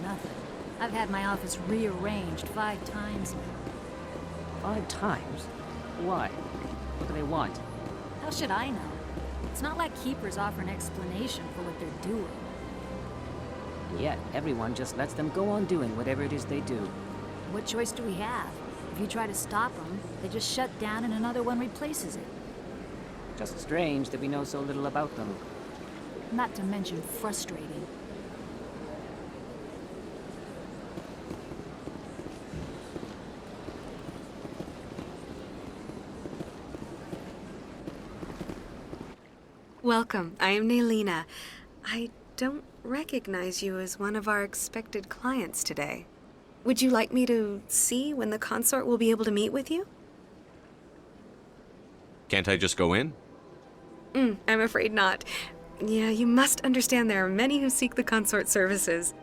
nothing. I've had my office rearranged 5 times now. 5 times? Why? What do they want? How should I know? It's not like Keepers offer an explanation for what they're doing. And yet, everyone just lets them go on doing whatever it is they do. What choice do we have? If you try to stop them, they just shut down and another one replaces it. Just strange that we know so little about them. Not to mention frustrating. Welcome, I am Nailina. I don't recognize you as one of our expected clients today. Would you like me to see when the consort will be able to meet with you? Can't I just go in? I'm afraid not. Yeah, you must understand there are many who seek the consort services.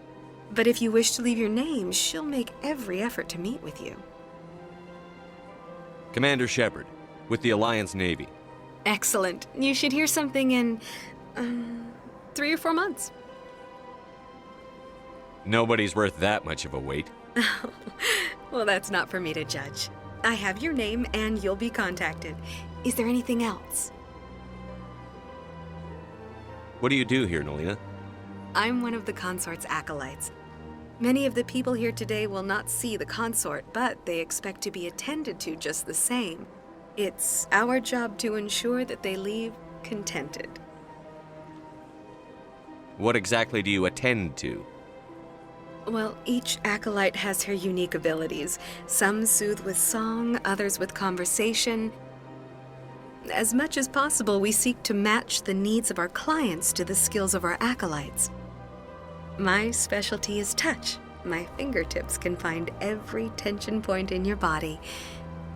But if you wish to leave your name, she'll make every effort to meet with you. Commander Shepard, with the Alliance Navy. Excellent. You should hear something in 3 or 4 months. Nobody's worth that much of a wait. Well, that's not for me to judge. I have your name and you'll be contacted. Is there anything else? What do you do here, Nailina? I'm one of the consort's acolytes. Many of the people here today will not see the consort, but they expect to be attended to just the same. It's our job to ensure that they leave contented. What exactly do you attend to? Well, each acolyte has her unique abilities. Some soothe with song, others with conversation. As much as possible, we seek to match the needs of our clients to the skills of our acolytes. My specialty is touch. My fingertips can find every tension point in your body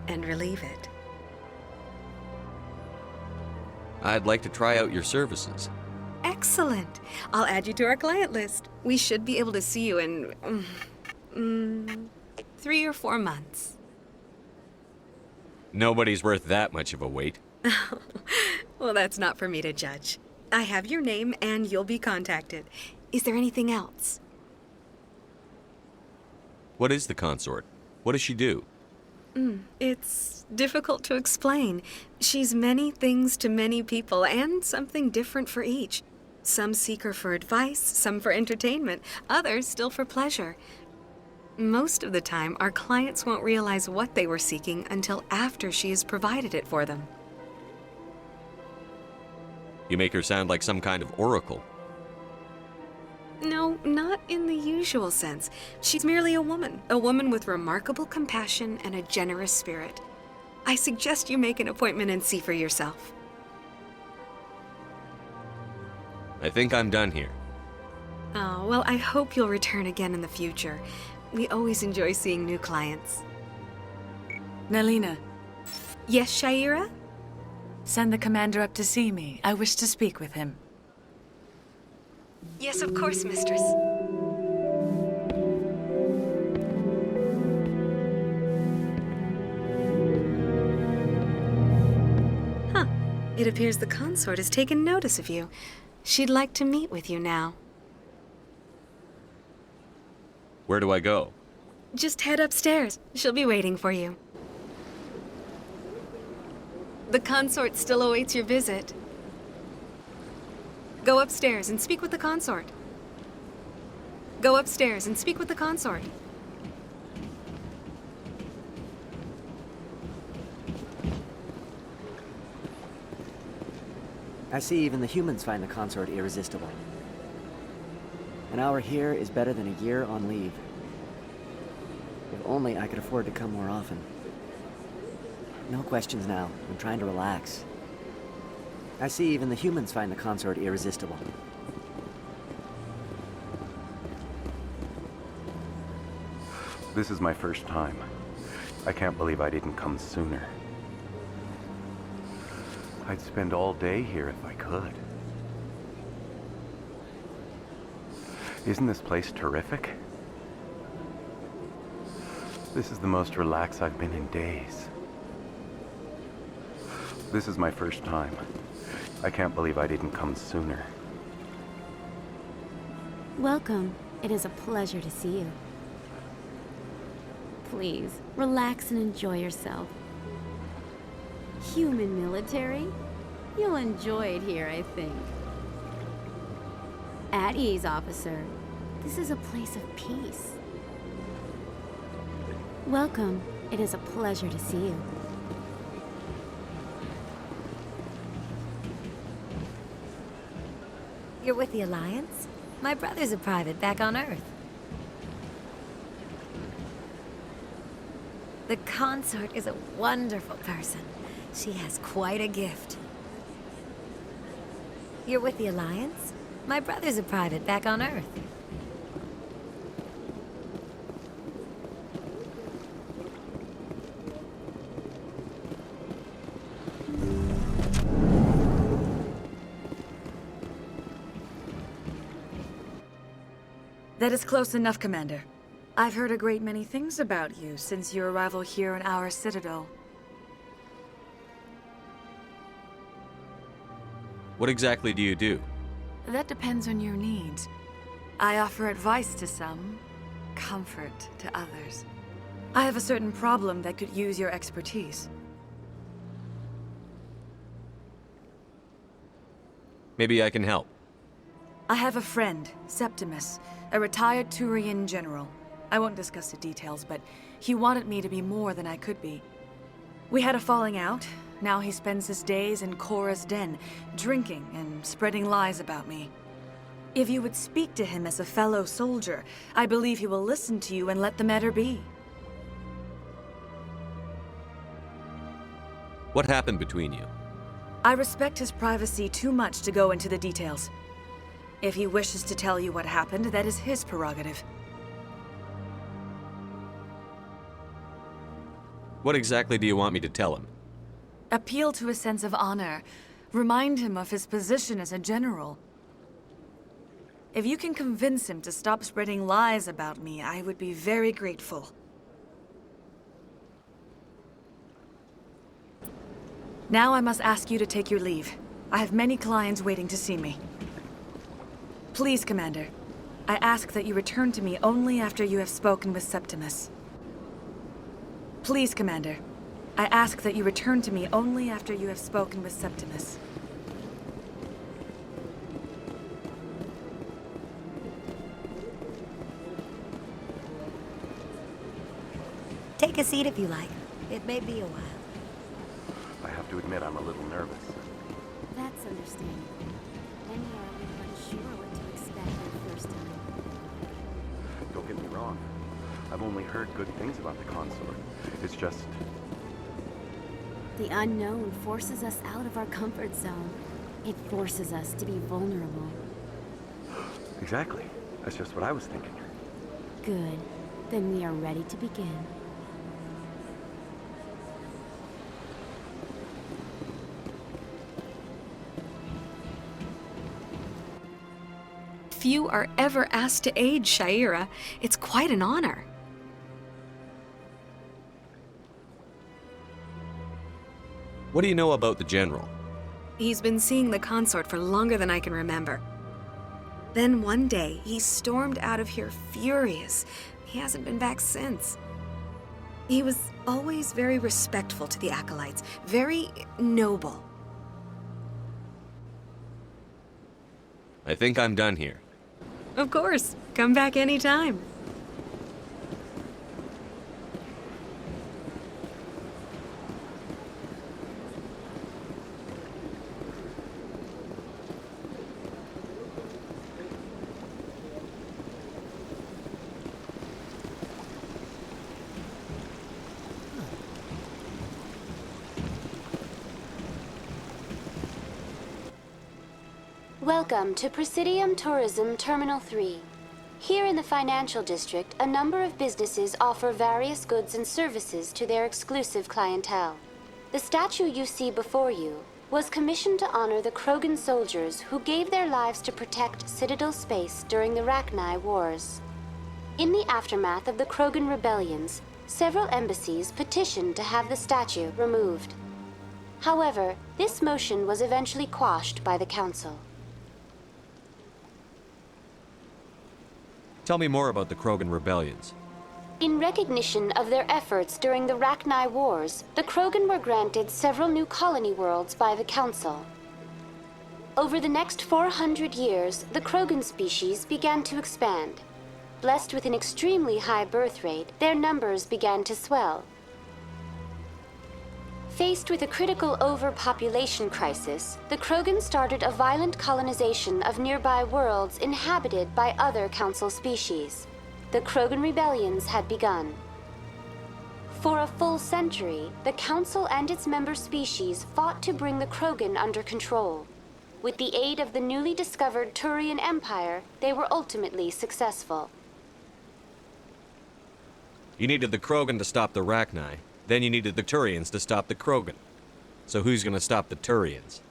and relieve it. I'd like to try out your services. Excellent. I'll add you to our client list. We should be able to see you in 3 or 4 months. Nobody's worth that much of a wait. Well, that's not for me to judge. I have your name and you'll be contacted. Is there anything else? What is the consort? What does she do? It's difficult to explain. She's many things to many people and something different for each. Some seek her for advice, some for entertainment, others still for pleasure. Most of the time, our clients won't realize what they were seeking until after she has provided it for them. You make her sound like some kind of oracle. No, not in the usual sense. She's merely a woman with remarkable compassion and a generous spirit. I suggest you make an appointment and see for yourself. I think I'm done here. Oh, well, I hope you'll return again in the future. We always enjoy seeing new clients. Nailina, Yes, Shaira? send the commander up to see me. I wish to speak with him. Yes, of course, mistress. It appears the consort has taken notice of you. She'd like to meet with you now. Where do I go? Just head upstairs. She'll be waiting for you. The consort still awaits your visit. Go upstairs and speak with the consort. Go upstairs and speak with the consort. I see even the humans find the consort irresistible. An hour here is better than a year on leave. If only I could afford to come more often. No questions now. I'm trying to relax. I see even the humans find the consort irresistible. This is my first time. I can't believe I didn't come sooner. I'd spend all day here if I could. Isn't this place terrific? This is the most relaxed I've been in days. This is my first time. I can't believe I didn't come sooner. Welcome. It is a pleasure to see you. Please, relax and enjoy yourself. Human military? You'll enjoy it here, I think. At ease, officer. This is a place of peace. Welcome. It is a pleasure to see you. You're with the Alliance? My brother's a private back on Earth. The consort is a wonderful person. She has quite a gift. You're with the Alliance? My brother's a private back on Earth. That is close enough, Commander. I've heard a great many things about you since your arrival here in our citadel. What exactly do you do? That depends on your needs. I offer advice to some, comfort to others. I have a certain problem that could use your expertise. Maybe I can help. I have a friend, Septimus, a retired Turian general. I won't discuss the details, but he wanted me to be more than I could be. We had a falling out. Now he spends his days in Korra's den, drinking and spreading lies about me. If you would speak to him as a fellow soldier, I believe he will listen to you and let the matter be. What happened between you? I respect his privacy too much to go into the details. If he wishes to tell you what happened, that is his prerogative. What exactly do you want me to tell him? Appeal to his sense of honor. Remind him of his position as a general. If you can convince him to stop spreading lies about me, I would be very grateful. Now I must ask you to take your leave. I have many clients waiting to see me. Please, Commander. I ask that you return to me only after you have spoken with Septimus. Please, Commander. I ask that you return to me only after you have spoken with Septimus. Take a seat if you like. It may be a while. I have to admit, I'm a little nervous. That's understandable. Many are unsure what to expect their first time. Don't get me wrong. I've only heard good things about the consort. It's just... The unknown forces us out of our comfort zone. It forces us to be vulnerable. Exactly. That's just what I was thinking. Good. Then we are ready to begin. Few are ever asked to aid Sha'ira. It's quite an honor. What do you know about the General? He's been seeing the consort for longer than I can remember. Then one day, he stormed out of here furious. He hasn't been back since. He was always very respectful to the acolytes, very noble. I think I'm done here. Of course, come back anytime. Welcome to Presidium Tourism Terminal 3. Here in the financial district, a number of businesses offer various goods and services to their exclusive clientele. The statue you see before you was commissioned to honor the Krogan soldiers who gave their lives to protect Citadel space during the Rachni Wars. In the aftermath of the Krogan rebellions, several embassies petitioned to have the statue removed. However, this motion was eventually quashed by the Council. Tell me more about the Krogan rebellions. In recognition of their efforts during the Rachni Wars, the Krogan were granted several new colony worlds by the Council. Over the next 400 years, the Krogan species began to expand. Blessed with an extremely high birth rate, their numbers began to swell. Faced with a critical overpopulation crisis, the Krogan started a violent colonization of nearby worlds inhabited by other Council species. The Krogan rebellions had begun. For a full century, the Council and its member species fought to bring the Krogan under control. With the aid of the newly discovered Turian Empire, they were ultimately successful. You needed the Krogan to stop the Rachni, then you needed the Turians to stop the Krogan. So who's gonna stop the Turians?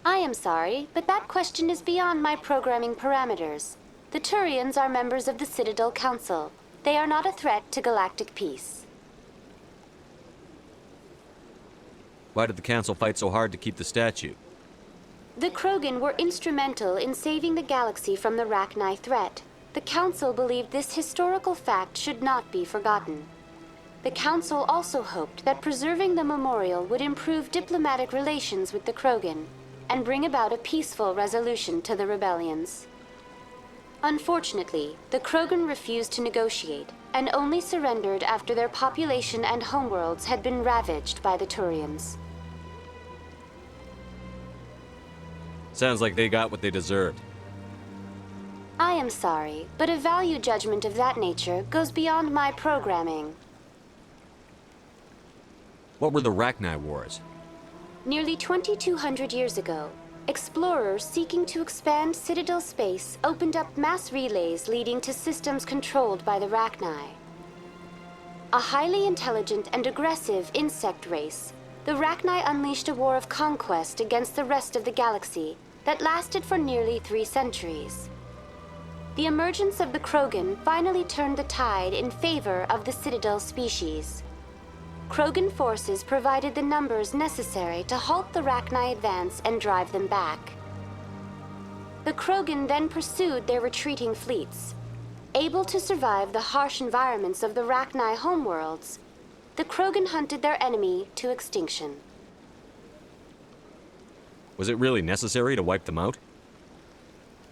I am sorry, but that question is beyond my programming parameters. The Turians are members of the Citadel Council. They are not a threat to galactic peace. Why did the Council fight so hard to keep the statue? The Krogan were instrumental in saving the galaxy from the Rachni threat. The Council believed this historical fact should not be forgotten. The Council also hoped that preserving the memorial would improve diplomatic relations with the Krogan and bring about a peaceful resolution to the rebellions. Unfortunately, the Krogan refused to negotiate and only surrendered after their population and homeworlds had been ravaged by the Turians. Sounds like they got what they deserved. I am sorry, but a value judgment of that nature goes beyond my programming. What were the Rachni Wars? Nearly 2,200 years ago, explorers seeking to expand Citadel space opened up mass relays leading to systems controlled by the Rachni. A highly intelligent and aggressive insect race, the Rachni unleashed a war of conquest against the rest of the galaxy that lasted for nearly 3 centuries. The emergence of the Krogan finally turned the tide in favor of the Citadel species. Krogan forces provided the numbers necessary to halt the Rachni advance and drive them back. The Krogan then pursued their retreating fleets. Able to survive the harsh environments of the Rachni homeworlds, the Krogan hunted their enemy to extinction. Was it really necessary to wipe them out?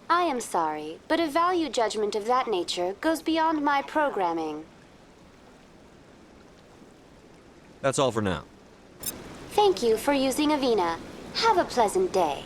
I am sorry, but a value judgment of that nature goes beyond my programming. That's all for now. Thank you for using Avina. Have a pleasant day.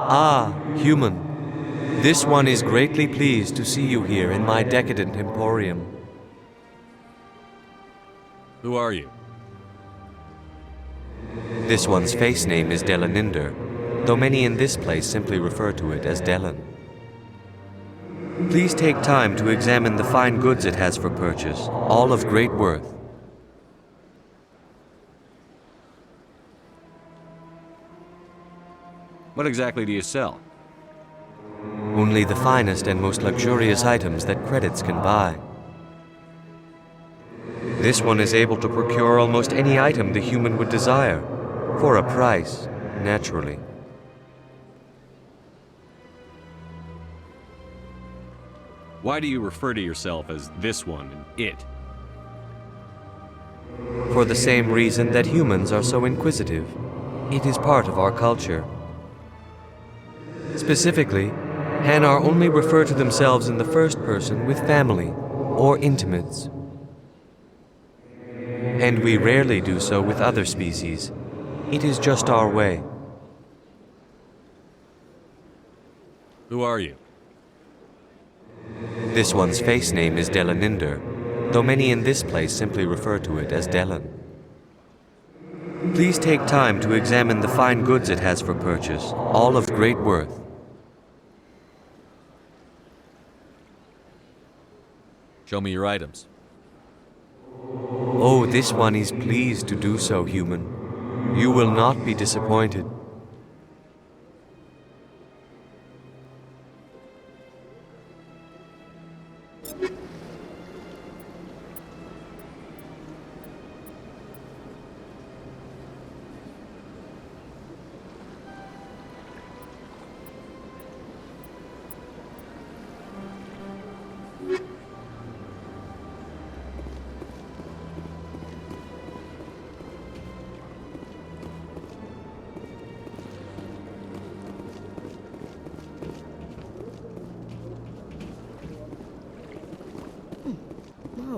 Ah, human. This one is greatly pleased to see you here in my decadent emporium. Who are you? This one's face name is Delaninder, though many in this place simply refer to it as Delan. Please take time to examine the fine goods it has for purchase, all of great worth. What exactly do you sell? Only the finest and most luxurious items that credits can buy. This one is able to procure almost any item the human would desire, for a price, naturally. Why do you refer to yourself as this one and it? For the same reason that humans are so inquisitive. It is part of our culture. Specifically, Hanar only refer to themselves in the first person with family or intimates. And we rarely do so with other species. It is just our way. Who are you? This one's face name is Delaninder, though many in this place simply refer to it as Delan. Please take time to examine the fine goods it has for purchase, all of great worth. Show me your items. Oh, this one is pleased to do so, human. You will not be disappointed.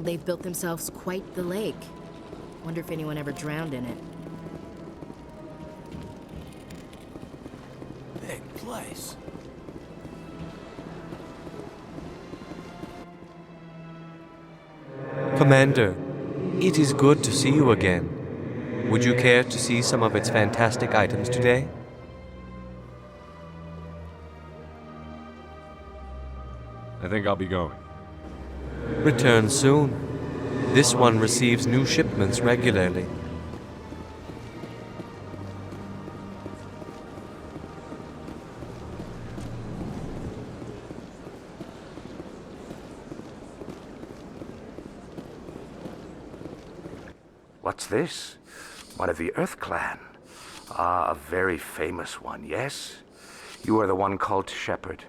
they've built themselves quite the lake. Wonder if anyone ever drowned in it. Big place. Commander, it is good to see you again. Would you care to see some of its fantastic items today? I think I'll be going. Return soon. This one receives new shipments regularly. What's this? One of the Earth Clan. Ah, a very famous one, yes? You are the one called Shepherd.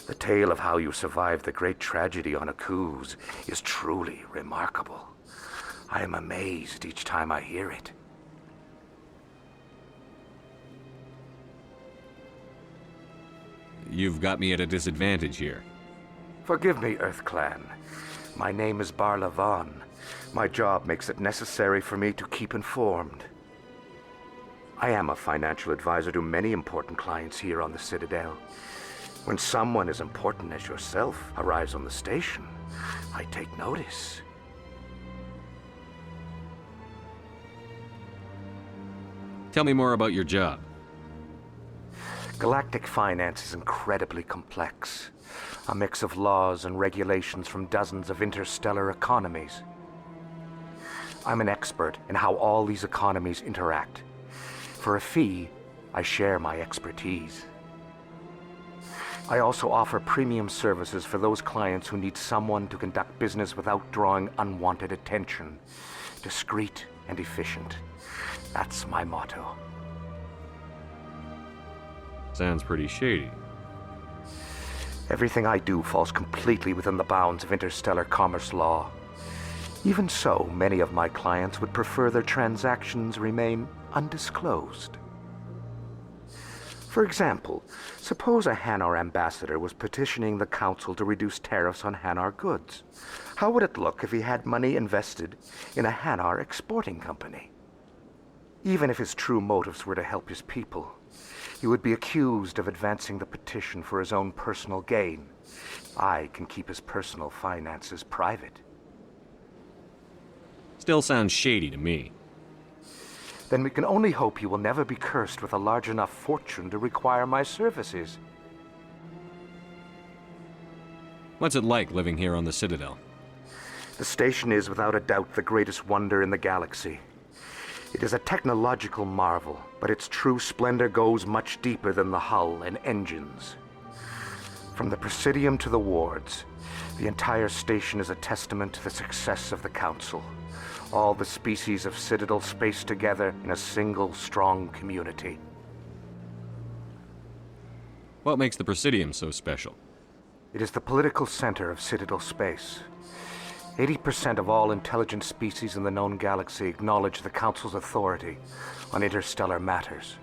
The tale of how you survived the great tragedy on Akuz is truly remarkable. I am amazed each time I hear it. You've got me at a disadvantage here. Forgive me, Earth Clan. My name is Barla Vaughn. My job makes it necessary for me to keep informed. I am a financial advisor to many important clients here on the Citadel. When someone as important as yourself arrives on the station, I take notice. Tell me more about your job. Galactic finance is incredibly complex. A mix of laws and regulations from dozens of interstellar economies. I'm an expert in how all these economies interact. For a fee, I share my expertise. I also offer premium services for those clients who need someone to conduct business without drawing unwanted attention. Discreet and efficient. That's my motto. Sounds pretty shady. Everything I do falls completely within the bounds of interstellar commerce law. Even so, many of my clients would prefer their transactions remain undisclosed. For example, suppose a Hanar ambassador was petitioning the council to reduce tariffs on Hanar goods. How would it look if he had money invested in a Hanar exporting company? Even if his true motives were to help his people, he would be accused of advancing the petition for his own personal gain. I can keep his personal finances private. Still sounds shady to me. Then we can only hope you will never be cursed with a large enough fortune to require my services. What's it like living here on the Citadel? The station is without a doubt the greatest wonder in the galaxy. It is a technological marvel, but its true splendor goes much deeper than the hull and engines. From the Presidium to the wards, the entire station is a testament to the success of the Council. All the species of Citadel spaced together in a single, strong community. What makes the Presidium so special? It is the political center of Citadel space. 80% of all intelligent species in the known galaxy acknowledge the Council's authority on interstellar matters.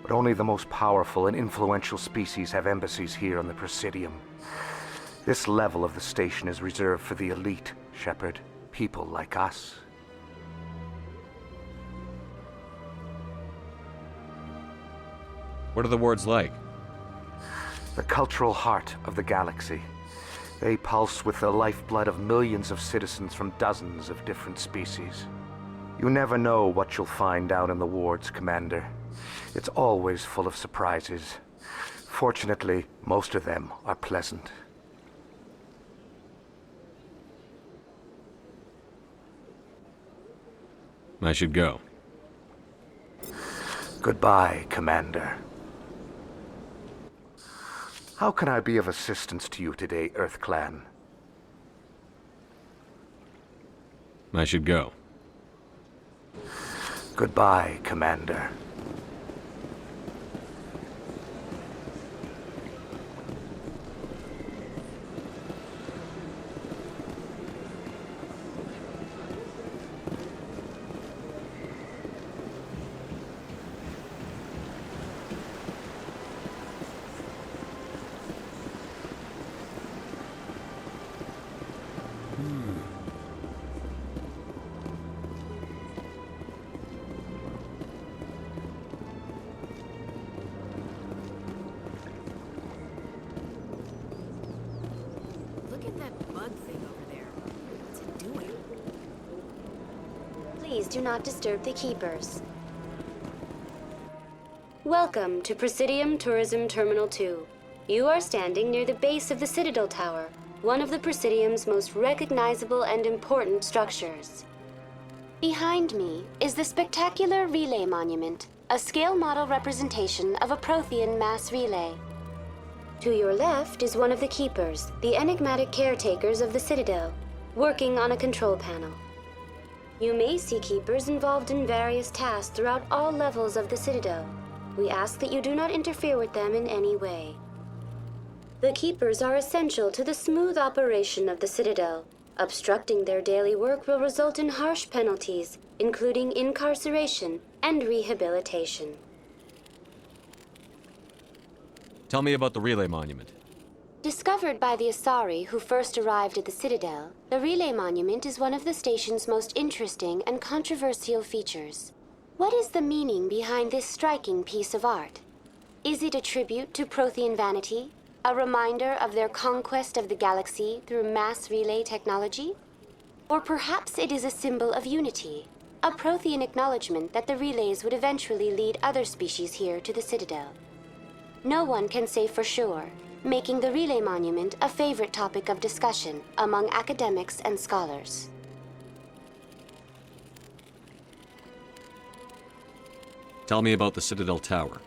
But only the most powerful and influential species have embassies here on the Presidium. This level of the station is reserved for the elite, Shepard. People like us. What are the wards like? The cultural heart of the galaxy. They pulse with the lifeblood of millions of citizens from dozens of different species. You never know what you'll find down in the wards, Commander. It's always full of surprises. Fortunately, most of them are pleasant. I should go. Goodbye, Commander. How can I be of assistance to you today, Earth Clan? I should go. Goodbye, Commander. Please do not disturb the keepers. Welcome to Presidium Tourism Terminal 2. You are standing near the base of the Citadel Tower, one of the Presidium's most recognizable and important structures. Behind me is the spectacular Relay Monument, a scale model representation of a Prothean mass relay. To your left is one of the keepers, the enigmatic caretakers of the Citadel, working on a control panel. You may see keepers involved in various tasks throughout all levels of the Citadel. We ask that you do not interfere with them in any way. The keepers are essential to the smooth operation of the Citadel. Obstructing their daily work will result in harsh penalties, including incarceration and rehabilitation. Tell me about the Relay Monument. Discovered by the Asari who first arrived at the Citadel, the Relay Monument is one of the station's most interesting and controversial features. What is the meaning behind this striking piece of art? Is it a tribute to Prothean vanity? A reminder of their conquest of the galaxy through mass relay technology? Or perhaps it is a symbol of unity, a Prothean acknowledgement that the relays would eventually lead other species here to the Citadel. No one can say for sure, making the Relay Monument a favorite topic of discussion among academics and scholars. Tell me about the Citadel Tower.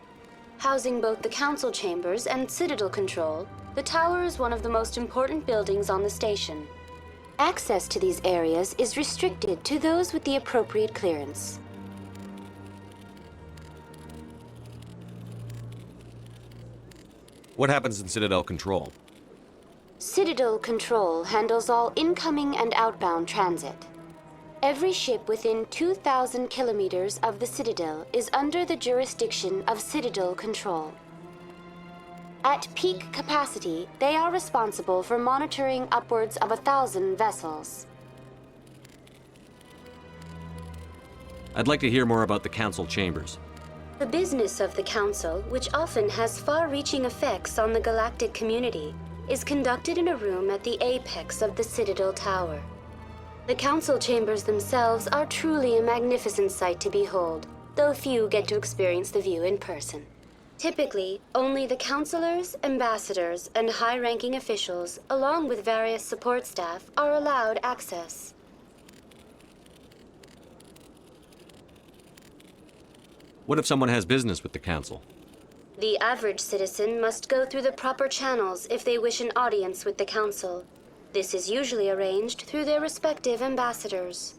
Housing both the council chambers and Citadel control, the tower is one of the most important buildings on the station. Access to these areas is restricted to those with the appropriate clearance. What happens in Citadel Control? Citadel Control handles all incoming and outbound transit. Every ship within 2,000 kilometers of the Citadel is under the jurisdiction of Citadel Control. At peak capacity, they are responsible for monitoring upwards of 1,000 vessels. I'd like to hear more about the Council Chambers. The business of the Council, which often has far-reaching effects on the galactic community, is conducted in a room at the apex of the Citadel Tower. The Council Chambers themselves are truly a magnificent sight to behold, though few get to experience the view in person. Typically, only the councilors, ambassadors, and high-ranking officials, along with various support staff, are allowed access. What if someone has business with the Council? The average citizen must go through the proper channels if they wish an audience with the Council. This is usually arranged through their respective ambassadors.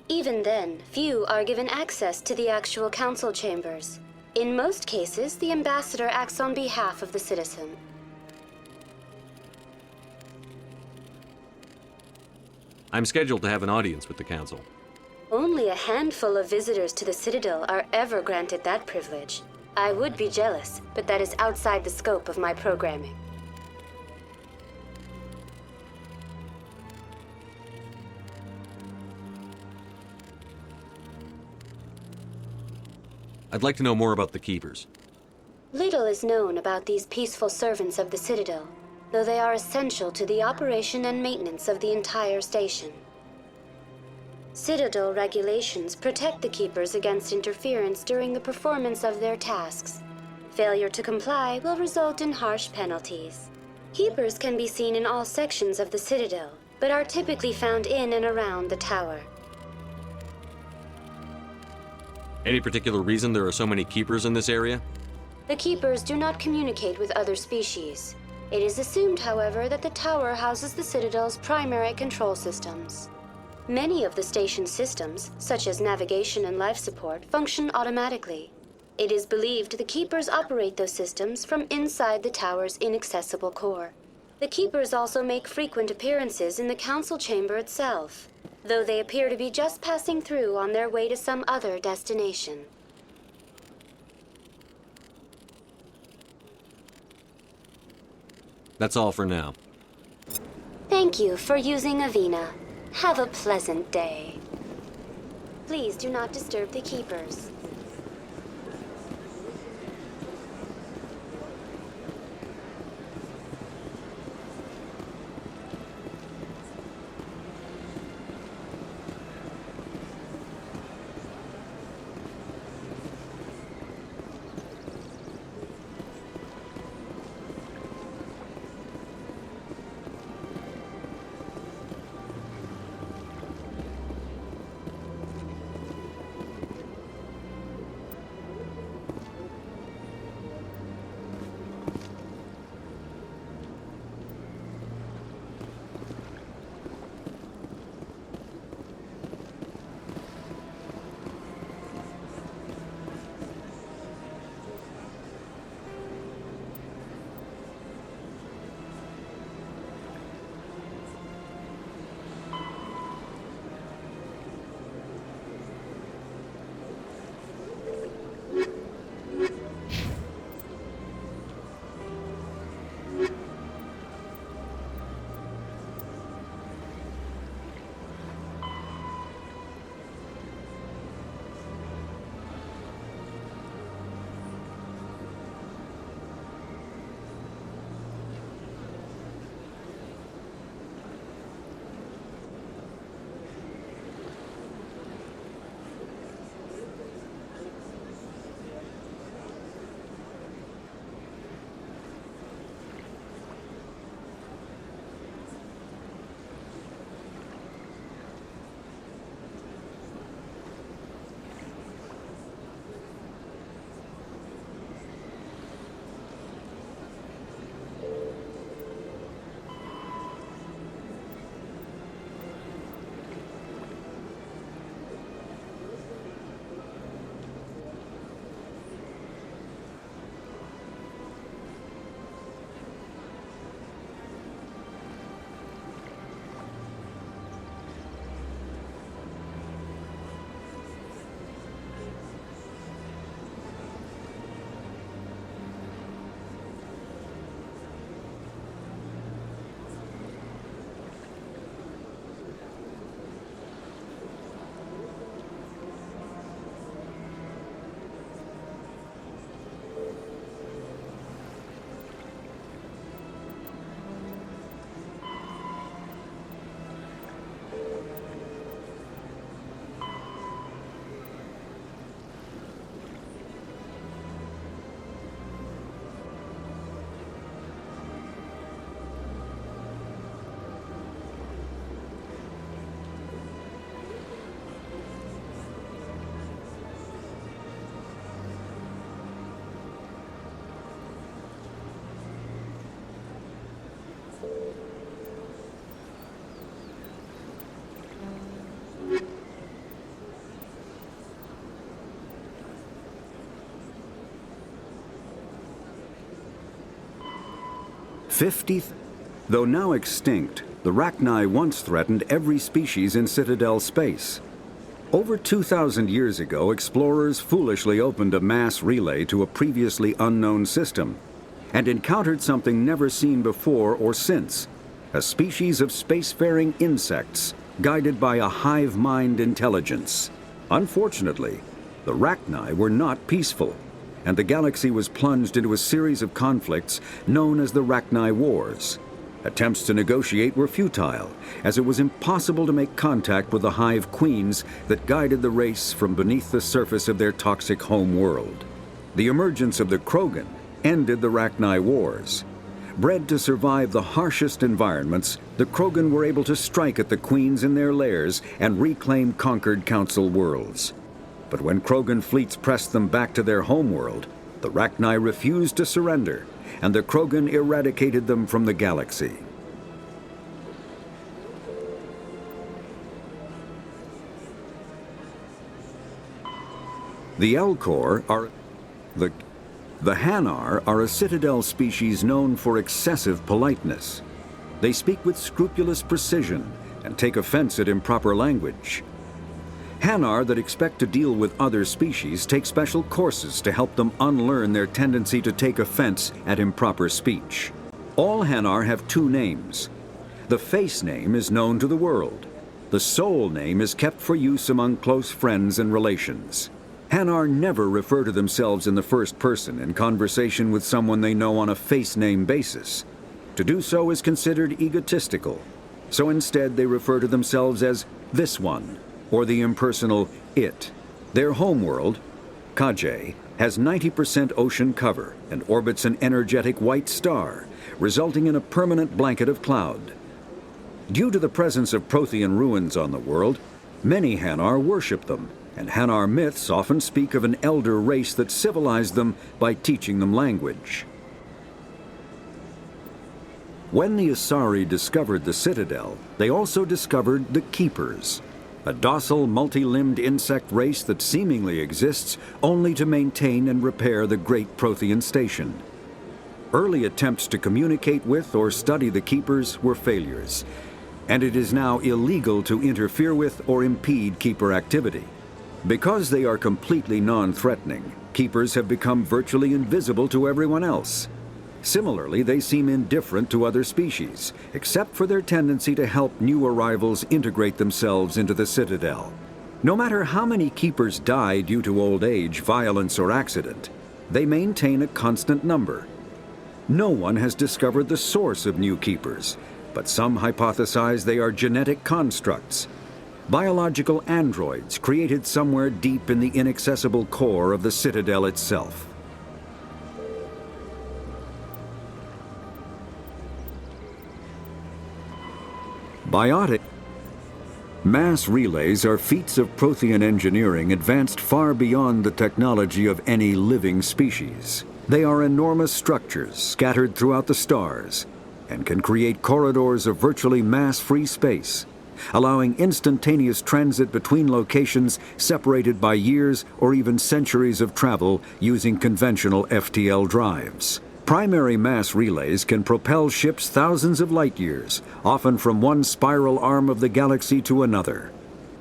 Even then, few are given access to the actual council chambers. In most cases, the ambassador acts on behalf of the citizen. I'm scheduled to have an audience with the Council. Only a handful of visitors to the Citadel are ever granted that privilege. I would be jealous, but that is outside the scope of my programming. I'd like to know more about the Keepers. Little is known about these peaceful servants of the Citadel, though they are essential to the operation and maintenance of the entire station. Citadel regulations protect the Keepers against interference during the performance of their tasks. Failure to comply will result in harsh penalties. Keepers can be seen in all sections of the Citadel, but are typically found in and around the tower. Any particular reason there are so many Keepers in this area? The Keepers do not communicate with other species. It is assumed, however, that the tower houses the Citadel's primary control systems. Many of the station's systems, such as navigation and life support, function automatically. It is believed the Keepers operate those systems from inside the tower's inaccessible core. The Keepers also make frequent appearances in the council chamber itself, though they appear to be just passing through on their way to some other destination. That's all for now. Thank you for using Avina. Have a pleasant day. Please do not disturb the Keepers. 50. Though now extinct, the Rachni once threatened every species in Citadel space. Over 2,000 years ago, explorers foolishly opened a mass relay to a previously unknown system and encountered something never seen before or since, a species of spacefaring insects guided by a hive mind intelligence. Unfortunately, the Rachni were not peaceful, and the galaxy was plunged into a series of conflicts known as the Rachni Wars. Attempts to negotiate were futile, as it was impossible to make contact with the hive queens that guided the race from beneath the surface of their toxic home world. The emergence of the Krogan ended the Rachni Wars. Bred to survive the harshest environments, the Krogan were able to strike at the queens in their lairs and reclaim conquered Council worlds. But when Krogan fleets pressed them back to their homeworld, the Rachni refused to surrender, and the Krogan eradicated them from the galaxy. The Elcor are... The Hanar are a Citadel species known for excessive politeness. They speak with scrupulous precision and take offense at improper language. Hanar that expect to deal with other species take special courses to help them unlearn their tendency to take offense at improper speech. All Hanar have two names. The face name is known to the world. The soul name is kept for use among close friends and relations. Hanar never refer to themselves in the first person in conversation with someone they know on a face name basis. To do so is considered egotistical, so instead they refer to themselves as this one, or the impersonal it. Their homeworld, Kajay, has 90% ocean cover and orbits an energetic white star, resulting in a permanent blanket of cloud. Due to the presence of Prothean ruins on the world, many Hanar worship them, and Hanar myths often speak of an elder race that civilized them by teaching them language. When the Asari discovered the Citadel, they also discovered the Keepers, a docile, multi-limbed insect race that seemingly exists only to maintain and repair the Great Prothean Station. Early attempts to communicate with or study the Keepers were failures, and it is now illegal to interfere with or impede Keeper activity. Because they are completely non-threatening, Keepers have become virtually invisible to everyone else. Similarly, they seem indifferent to other species, except for their tendency to help new arrivals integrate themselves into the Citadel. No matter how many Keepers die due to old age, violence, or accident, they maintain a constant number. No one has discovered the source of new Keepers, but some hypothesize they are genetic constructs, biological androids created somewhere deep in the inaccessible core of the Citadel itself. Biotic mass relays are feats of Prothean engineering advanced far beyond the technology of any living species. They are enormous structures scattered throughout the stars and can create corridors of virtually mass-free space, allowing instantaneous transit between locations separated by years or even centuries of travel using conventional FTL drives. Primary mass relays can propel ships thousands of light years, often from one spiral arm of the galaxy to another.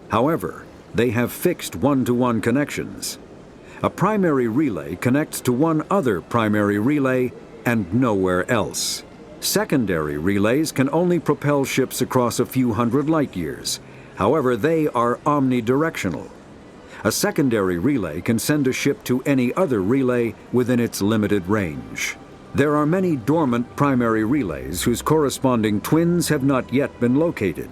However, they have fixed one-to-one connections. A primary relay connects to one other primary relay and nowhere else. Secondary relays can only propel ships across a few hundred light years. However, they are omnidirectional. A secondary relay can send a ship to any other relay within its limited range. There are many dormant primary relays whose corresponding twins have not yet been located.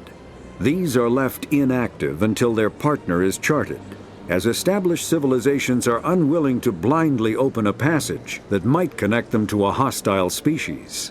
These are left inactive until their partner is charted, as established civilizations are unwilling to blindly open a passage that might connect them to a hostile species.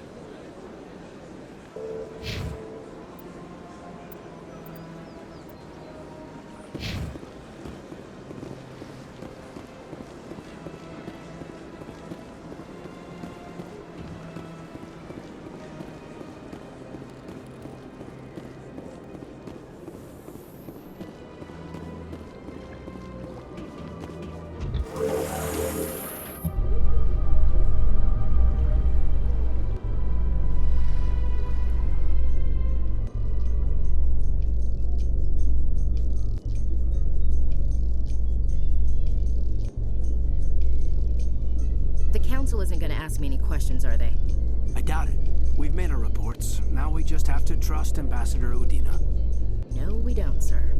Council isn't gonna ask me any questions, are they? I doubt it. We've made our reports. Now we just have to trust Ambassador Udina. No, we don't, sir.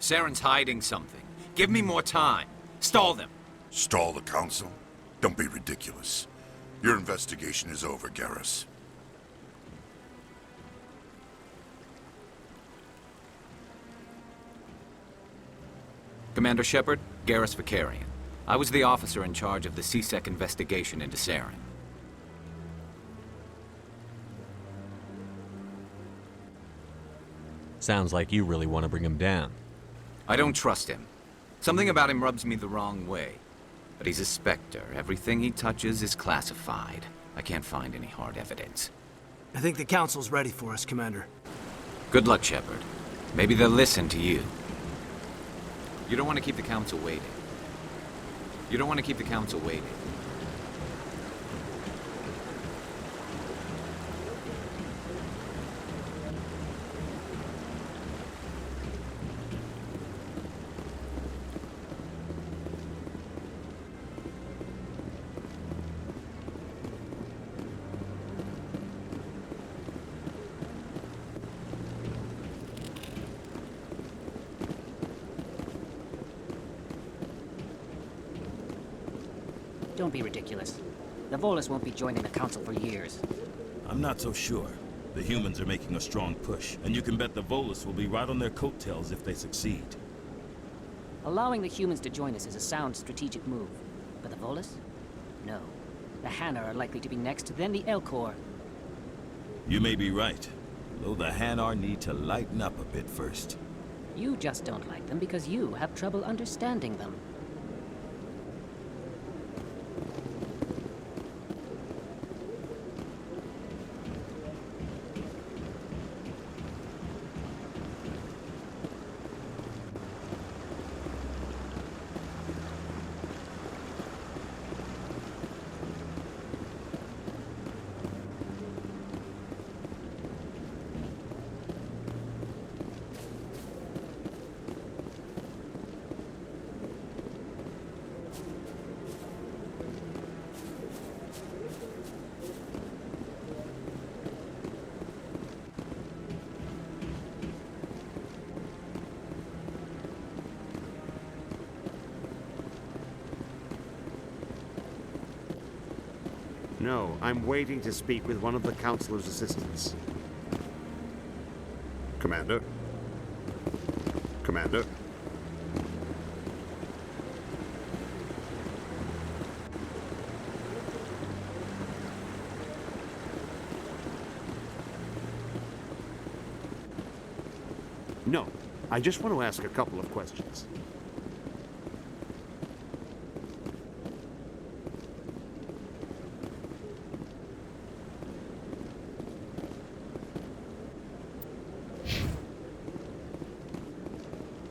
Saren's hiding something. Give me more time. Stall them. Stall the council? Don't be ridiculous. Your investigation is over, Garrus. Commander Shepard, Garrus Vicarian. I was the officer in charge of the C-Sec investigation into Saren. Sounds like you really want to bring him down. I don't trust him. Something about him rubs me the wrong way. But he's a Spectre. Everything he touches is classified. I can't find any hard evidence. I think the Council's ready for us, Commander. Good luck, Shepard. Maybe they'll listen to you. You don't want to keep the Council waiting. You don't want to keep the Council waiting. Don't be ridiculous. The Volus won't be joining the Council for years. I'm not so sure. The humans are making a strong push, and you can bet the Volus will be right on their coattails if they succeed. Allowing the humans to join us is a sound strategic move. But the Volus? No. The Hanar are likely to be next, then the Elcor. You may be right, though the Hanar need to lighten up a bit first. You just don't like them because you have trouble understanding them. No, I'm waiting to speak with one of the Councilor's assistants. Commander? Commander? No, I just want to ask a couple of questions.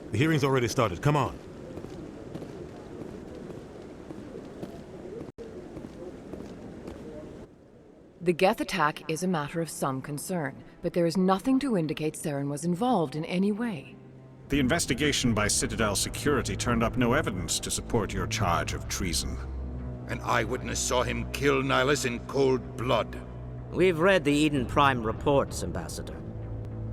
The hearing's already started. Come on. The Geth attack is a matter of some concern, but there is nothing to indicate Saren was involved in any way. The investigation by Citadel Security turned up no evidence to support your charge of treason. An eyewitness saw him kill Nihilus in cold blood. We've read the Eden Prime reports, Ambassador.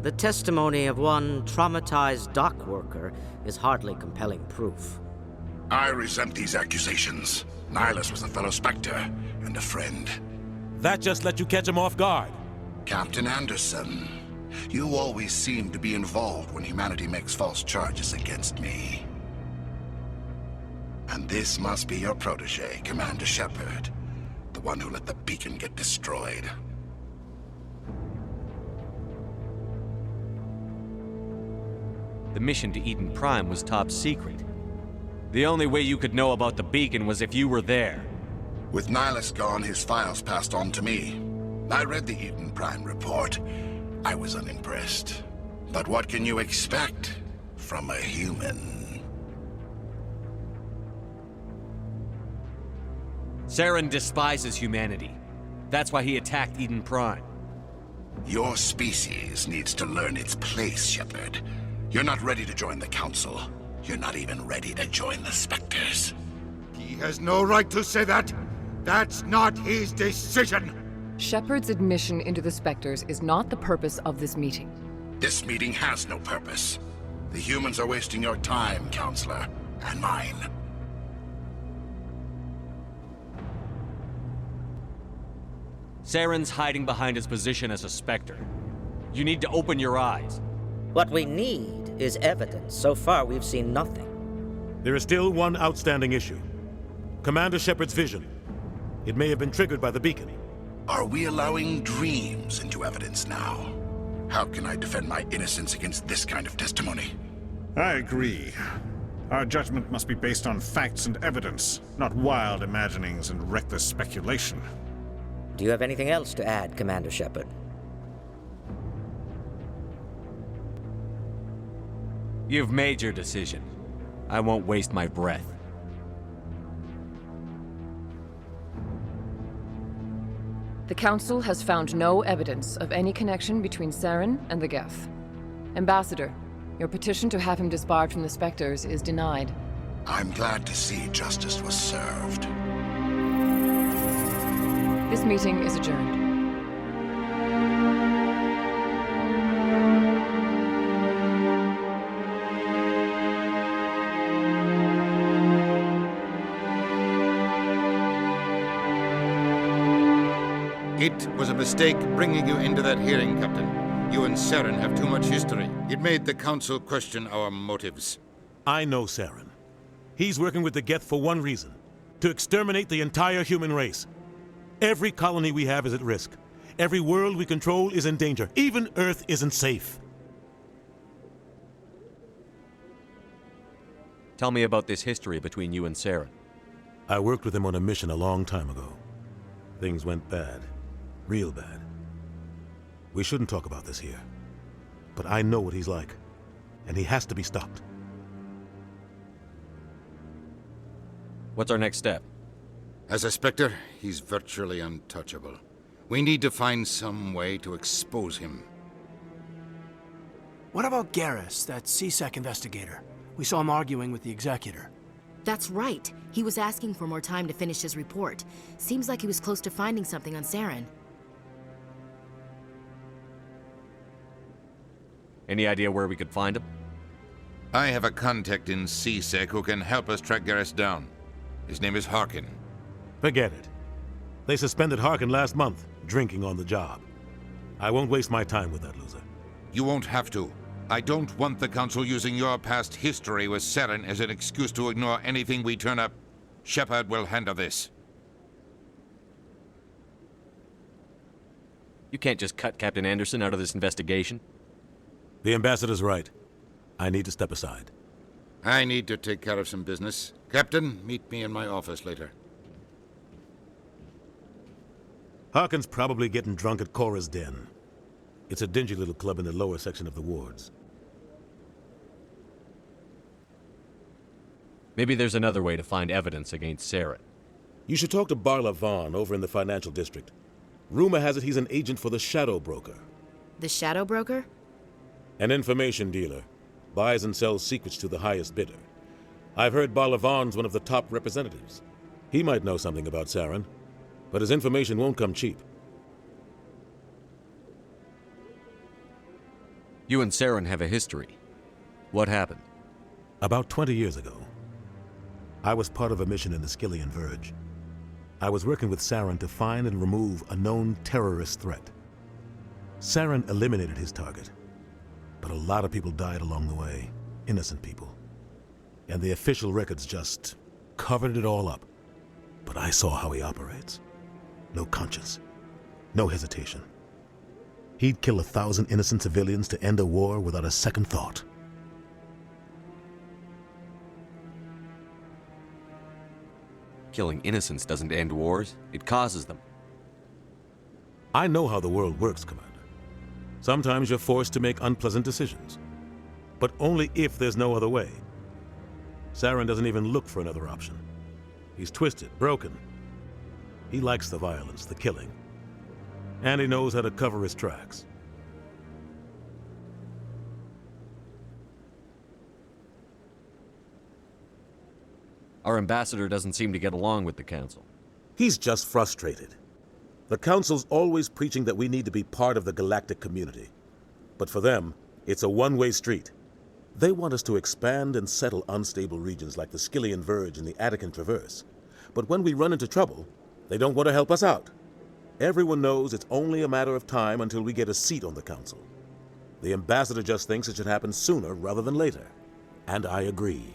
The testimony of one traumatized dock worker is hardly compelling proof. I resent these accusations. Nihilus was a fellow Spectre and a friend. That just let you catch him off guard. Captain Anderson, you always seem to be involved when humanity makes false charges against me. And this must be your protege, Commander Shepard, the one who let the beacon get destroyed. The mission to Eden Prime was top secret. The only way you could know about the beacon was if you were there. With Nihilus gone, his files passed on to me. I read the Eden Prime report. I was unimpressed. But what can you expect from a human? Saren despises humanity. That's why he attacked Eden Prime. Your species needs to learn its place, Shepard. You're not ready to join the Council. You're not even ready to join the Spectres. He has no right to say that. That's not his decision. Shepard's admission into the Spectres is not the purpose of this meeting. This meeting has no purpose. The humans are wasting your time, Counselor, and mine. Saren's hiding behind his position as a Spectre. You need to open your eyes. What we need is evidence. So far, we've seen nothing. There is still one outstanding issue. Commander Shepard's vision. It may have been triggered by the beacon. Are we allowing dreams into evidence now? How can I defend my innocence against this kind of testimony? I agree. Our judgment must be based on facts and evidence, not wild imaginings and reckless speculation. Do you have anything else to add, Commander Shepard? You've made your decision. I won't waste my breath. The Council has found no evidence of any connection between Saren and the Geth. Ambassador, your petition to have him disbarred from the Spectres is denied. I'm glad to see justice was served. This meeting is adjourned. It was a mistake bringing you into that hearing, Captain. You and Saren have too much history. It made the Council question our motives. I know Saren. He's working with the Geth for one reason: to exterminate the entire human race. Every colony we have is at risk. Every world we control is in danger. Even Earth isn't safe. Tell me about this history between you and Saren. I worked with him on a mission a long time ago. Things went bad. Real bad. We shouldn't talk about this here. But I know what he's like. And he has to be stopped. What's our next step? As a Spectre, he's virtually untouchable. We need to find some way to expose him. What about Garrus, that CSEC investigator? We saw him arguing with the Executor. That's right. He was asking for more time to finish his report. Seems like he was close to finding something on Saren. Any idea where we could find him? I have a contact in CSEC who can help us track Garrus down. His name is Harkin. Forget it. They suspended Harkin last month, drinking on the job. I won't waste my time with that loser. You won't have to. I don't want the Council using your past history with Saren as an excuse to ignore anything we turn up. Shepard will handle this. You can't just cut Captain Anderson out of this investigation. The Ambassador's right. I need to step aside. I need to take care of some business. Captain, meet me in my office later. Harkin's probably getting drunk at Cora's Den. It's a dingy little club in the lower section of the wards. Maybe there's another way to find evidence against Saren. You should talk to Barla Vaughn over in the financial district. Rumor has it he's an agent for the Shadow Broker. The Shadow Broker? An information dealer. Buys and sells secrets to the highest bidder. I've heard Barla Vaughn's one of the top representatives. He might know something about Saren, but his information won't come cheap. You and Saren have a history. What happened? About 20 years ago, I was part of a mission in the Skillian Verge. I was working with Saren to find and remove a known terrorist threat. Saren eliminated his target, but a lot of people died along the way, innocent people. And the official records just covered it all up. But I saw how he operates. No conscience, no hesitation. He'd kill 1,000 innocent civilians to end a war without a second thought. Killing innocents doesn't end wars, it causes them. I know how the world works, Commander. Sometimes you're forced to make unpleasant decisions. But only if there's no other way. Saren doesn't even look for another option. He's twisted, broken. He likes the violence, the killing. And he knows how to cover his tracks. Our ambassador doesn't seem to get along with the Council. He's just frustrated. The Council's always preaching that we need to be part of the galactic community. But for them, it's a one-way street. They want us to expand and settle unstable regions like the Skillian Verge and the Attican Traverse. But when we run into trouble, they don't want to help us out. Everyone knows it's only a matter of time until we get a seat on the Council. The ambassador just thinks it should happen sooner rather than later. And I agree.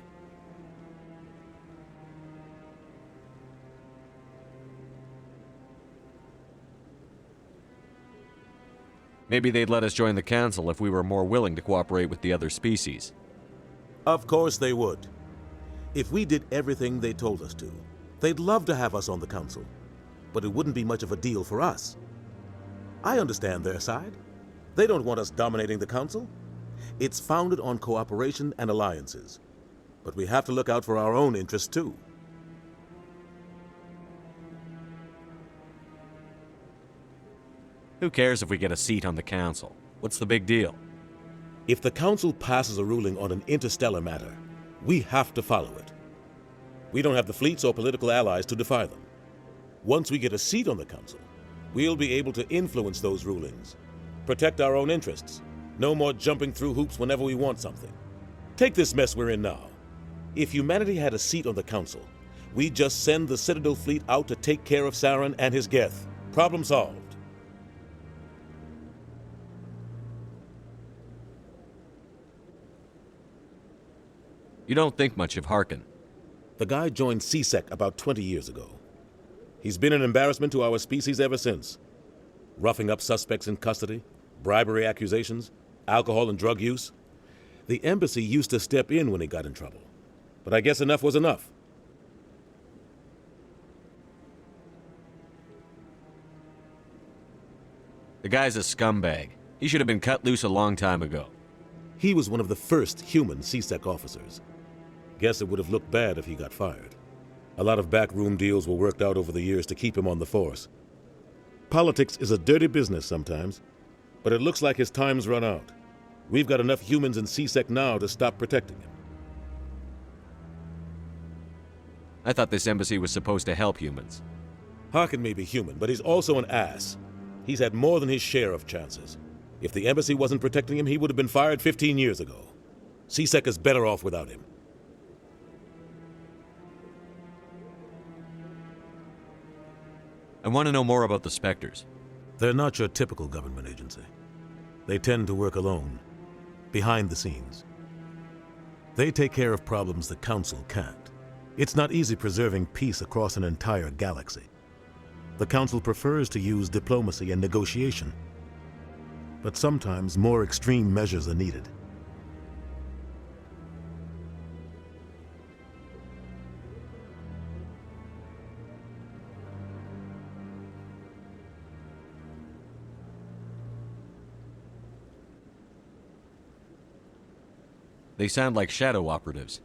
Maybe they'd let us join the Council if we were more willing to cooperate with the other species. Of course they would. If we did everything they told us to, they'd love to have us on the Council. But it wouldn't be much of a deal for us. I understand their side. They don't want us dominating the Council. It's founded on cooperation and alliances. But we have to look out for our own interests too. Who cares if we get a seat on the Council? What's the big deal? If the Council passes a ruling on an interstellar matter, we have to follow it. We don't have the fleets or political allies to defy them. Once we get a seat on the Council, we'll be able to influence those rulings, protect our own interests, no more jumping through hoops whenever we want something. Take this mess we're in now. If humanity had a seat on the Council, we'd just send the Citadel fleet out to take care of Saren and his Geth. Problem solved. You don't think much of Harkin. The guy joined CSEC about 20 years ago. He's been an embarrassment to our species ever since. Roughing up suspects in custody, bribery accusations, alcohol and drug use. The embassy used to step in when he got in trouble. But I guess enough was enough. The guy's a scumbag. He should have been cut loose a long time ago. He was one of the first human CSEC officers. Guess it would have looked bad if he got fired. A lot of backroom deals were worked out over the years to keep him on the force. Politics is a dirty business sometimes, but it looks like his time's run out. We've got enough humans in CSEC now to stop protecting him. I thought this embassy was supposed to help humans. Harkin may be human, but he's also an ass. He's had more than his share of chances. If the embassy wasn't protecting him, he would have been fired 15 years ago. CSEC is better off without him. I want to know more about the Spectres. They're not your typical government agency. They tend to work alone, behind the scenes. They take care of problems the Council can't. It's not easy preserving peace across an entire galaxy. The Council prefers to use diplomacy and negotiation. But sometimes more extreme measures are needed. They sound like shadow operatives.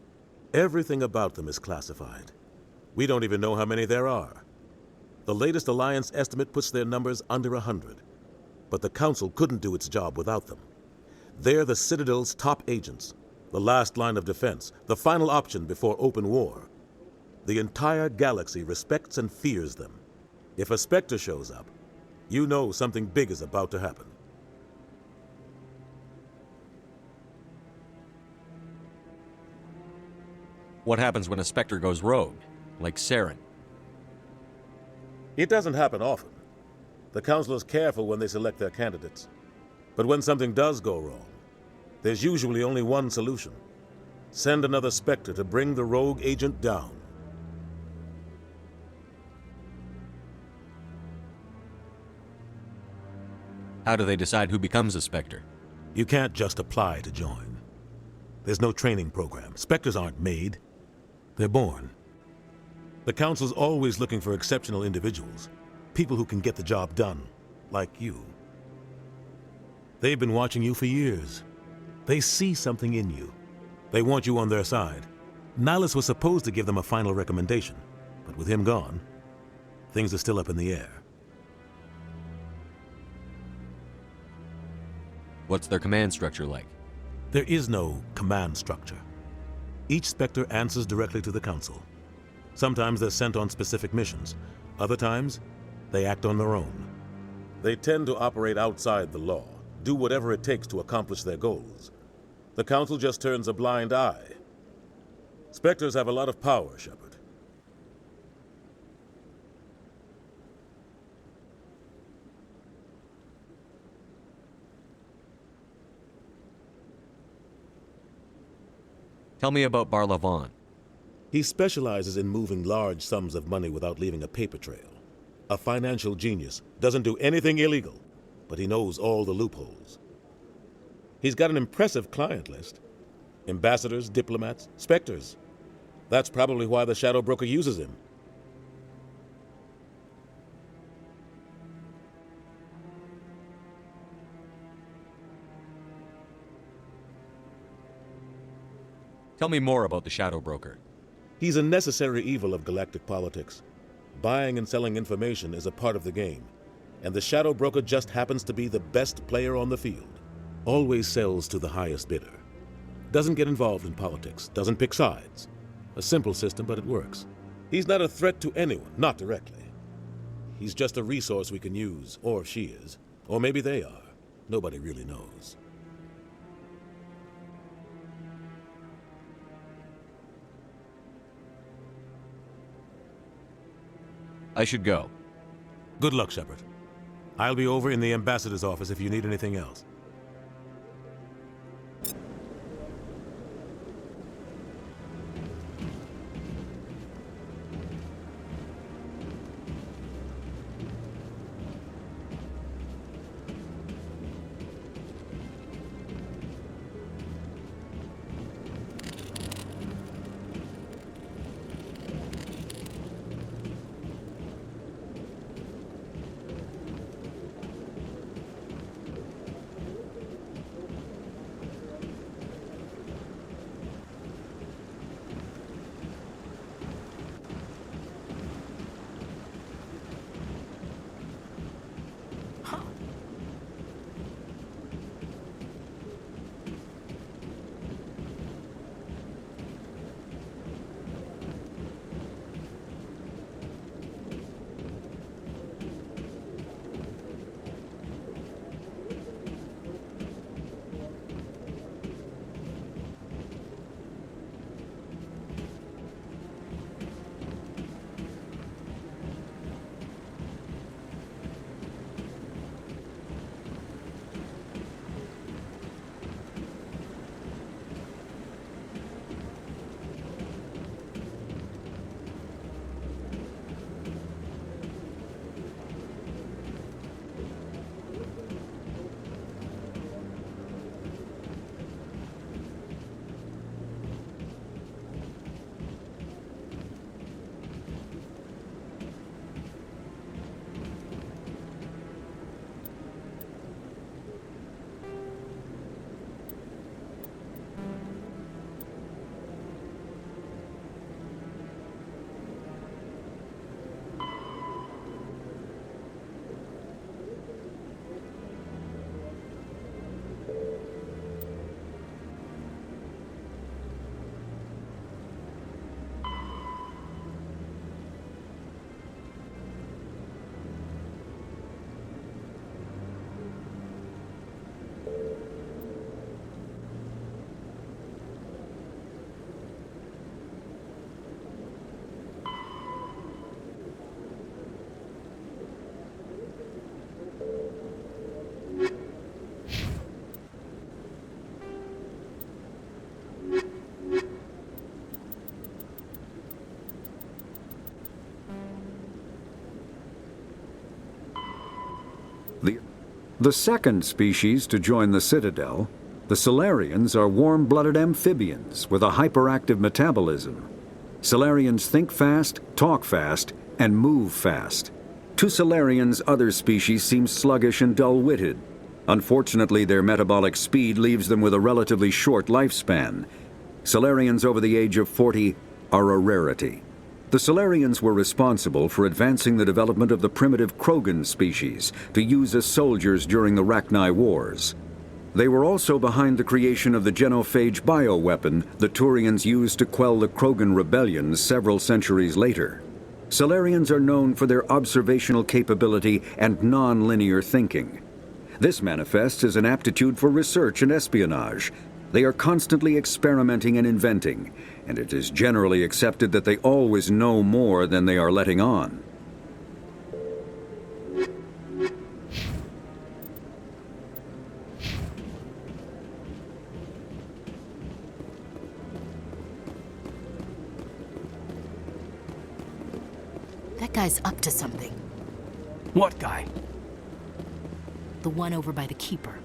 Everything about them is classified. We don't even know how many there are. The latest Alliance estimate puts their numbers under 100. But the Council couldn't do its job without them. They're the Citadel's top agents, the last line of defense, the final option before open war. The entire galaxy respects and fears them. If a Spectre shows up, you know something big is about to happen. What happens when a Spectre goes rogue, like Saren? It doesn't happen often. The Council is careful when they select their candidates. But when something does go wrong, there's usually only one solution. Send another Spectre to bring the rogue agent down. How do they decide who becomes a Spectre? You can't just apply to join. There's no training program. Spectres aren't made. They're born. The Council's always looking for exceptional individuals. People who can get the job done, like you. They've been watching you for years. They see something in you. They want you on their side. Nihilus was supposed to give them a final recommendation, but with him gone, things are still up in the air. What's their command structure like? There is no command structure. Each Spectre answers directly to the Council. Sometimes they're sent on specific missions. Other times, they act on their own. They tend to operate outside the law, do whatever it takes to accomplish their goals. The Council just turns a blind eye. Spectres have a lot of power, Shepard. Tell me about Barlavon. He specializes in moving large sums of money without leaving a paper trail. A financial genius, doesn't do anything illegal, but he knows all the loopholes. He's got an impressive client list. Ambassadors, diplomats, Spectres. That's probably why the Shadow Broker uses him. Tell me more about the Shadow Broker. He's a necessary evil of galactic politics. Buying and selling information is a part of the game, and the Shadow Broker just happens to be the best player on the field. Always sells to the highest bidder. Doesn't get involved in politics, doesn't pick sides. A simple system, but it works. He's not a threat to anyone, not directly. He's just a resource we can use, or she is. Or maybe they are. Nobody really knows. I should go. Good luck, Shepard. I'll be over in the ambassador's office if you need anything else. The second species to join the Citadel, the Solarians, are warm-blooded amphibians with a hyperactive metabolism. Solarians think fast, talk fast, and move fast. To Solarians, other species seem sluggish and dull-witted. Unfortunately, their metabolic speed leaves them with a relatively short lifespan. Solarians over the age of 40 are a rarity. The Solarians were responsible for advancing the development of the primitive Krogan species to use as soldiers during the Rachni Wars. They were also behind the creation of the genophage bioweapon the Turians used to quell the Krogan rebellions several centuries later. Solarians are known for their observational capability and non-linear thinking. This manifests as an aptitude for research and espionage. They are constantly experimenting and inventing, and it is generally accepted that they always know more than they are letting on. That guy's up to something. What guy? The one over by the Keeper.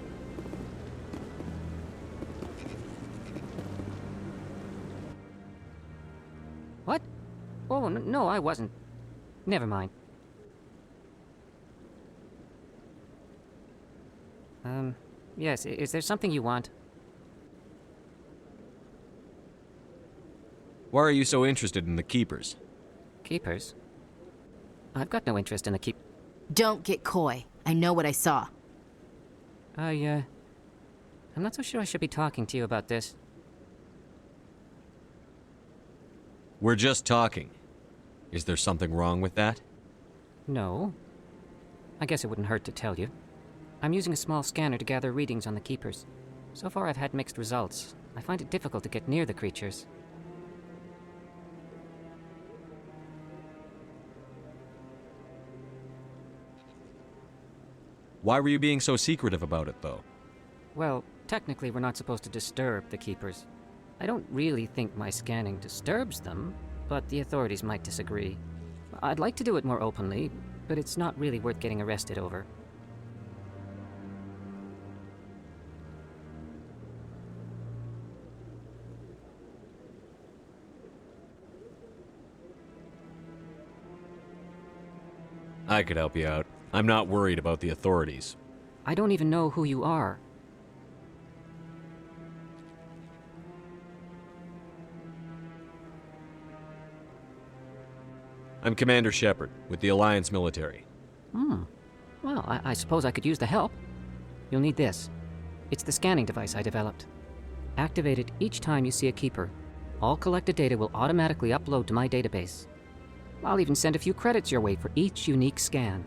What? Oh, no, I wasn't. Never mind. Yes, is there something you want? Why are you so interested in the Keepers? Keepers? I've got no interest in the keep... Don't get coy. I know what I saw. I'm not so sure I should be talking to you about this. We're just talking. Is there something wrong with that? No. I guess it wouldn't hurt to tell you. I'm using a small scanner to gather readings on the Keepers. So far I've had mixed results. I find it difficult to get near the creatures. Why were you being so secretive about it, though? Well, technically we're not supposed to disturb the Keepers. I don't really think my scanning disturbs them, but the authorities might disagree. I'd like to do it more openly, but it's not really worth getting arrested over. I could help you out. I'm not worried about the authorities. I don't even know who you are. I'm Commander Shepard, with the Alliance military. Well, I suppose I could use the help. You'll need this. It's the scanning device I developed. Activate it each time you see a Keeper. All collected data will automatically upload to my database. I'll even send a few credits your way for each unique scan.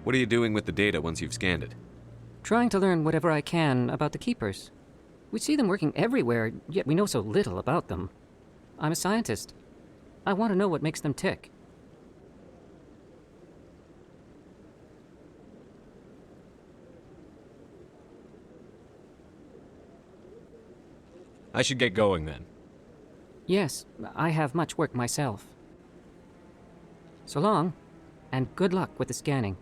What are you doing with the data once you've scanned it? Trying to learn whatever I can about the Keepers. We see them working everywhere, yet we know so little about them. I'm a scientist. I want to know what makes them tick. I should get going then. Yes, I have much work myself. So long, and good luck with the scanning.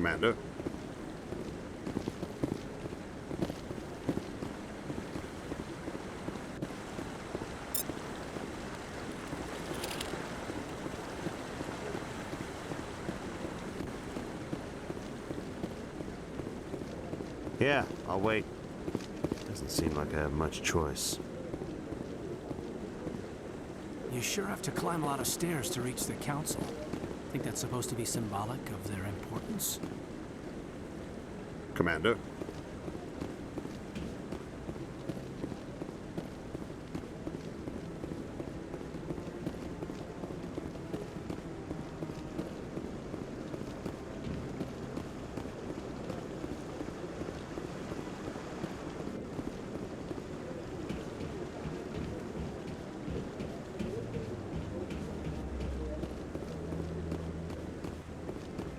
Commander. Yeah, I'll wait. Doesn't seem like I have much choice. You sure have to climb a lot of stairs to reach the council. Think that's supposed to be symbolic of their importance? Commander.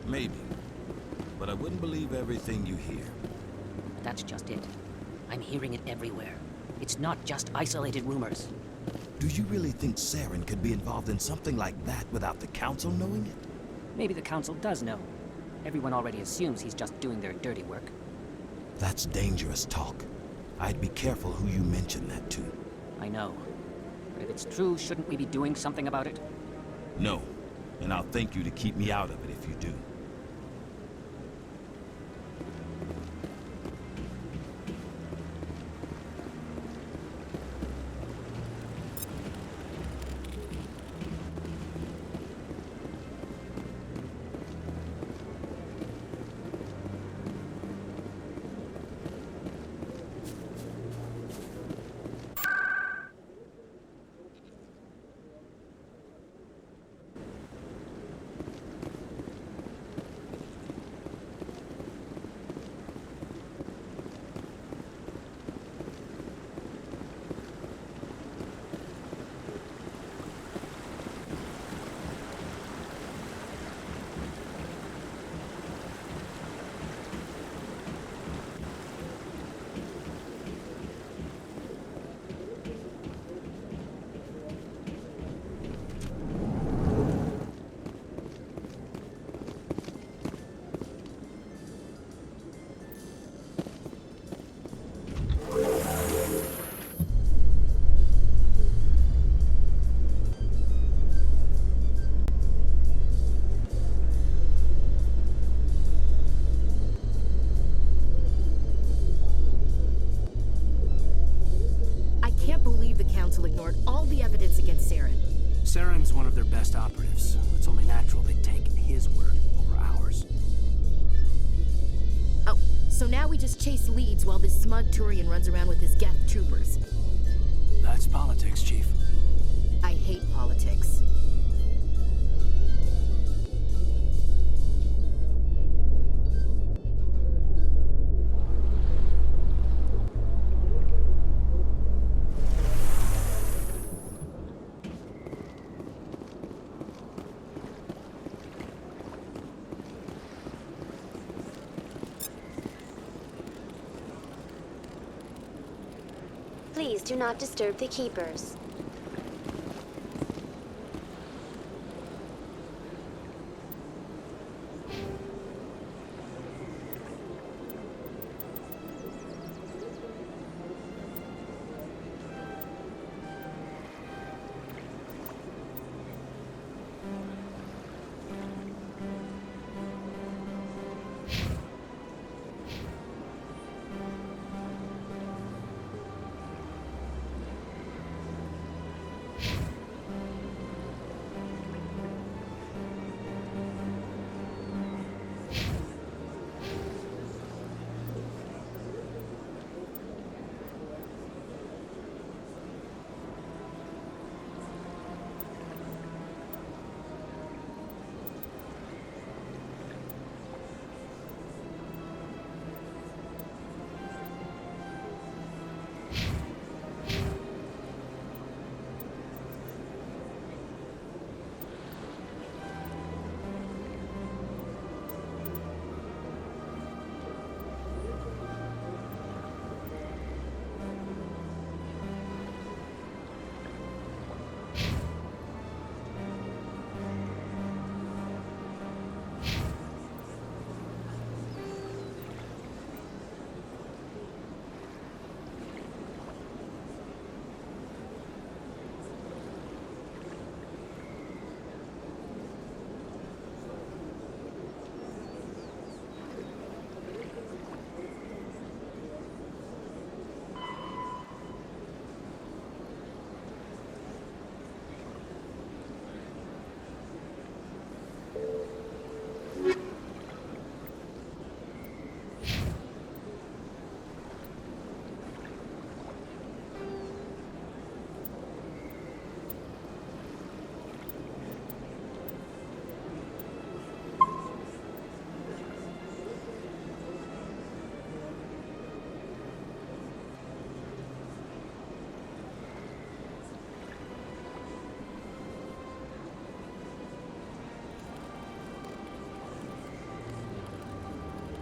Maybe. But I wouldn't believe everything you hear. That's just it. I'm hearing it everywhere. It's not just isolated rumors. Do you really think Saren could be involved in something like that without the Council knowing it? Maybe the Council does know. Everyone already assumes he's just doing their dirty work. That's dangerous talk. I'd be careful who you mention that to. I know. But if it's true, shouldn't we be doing something about it? No. And I'll thank you to keep me out of it if you do. Ignored all the evidence against Saren. Saren's one of their best operatives. It's only natural they'd take his word over ours. Oh, so now we just chase leads while this smug Turian runs around with his Geth troopers. That's politics, Chief. I hate politics. Please do not disturb the keepers.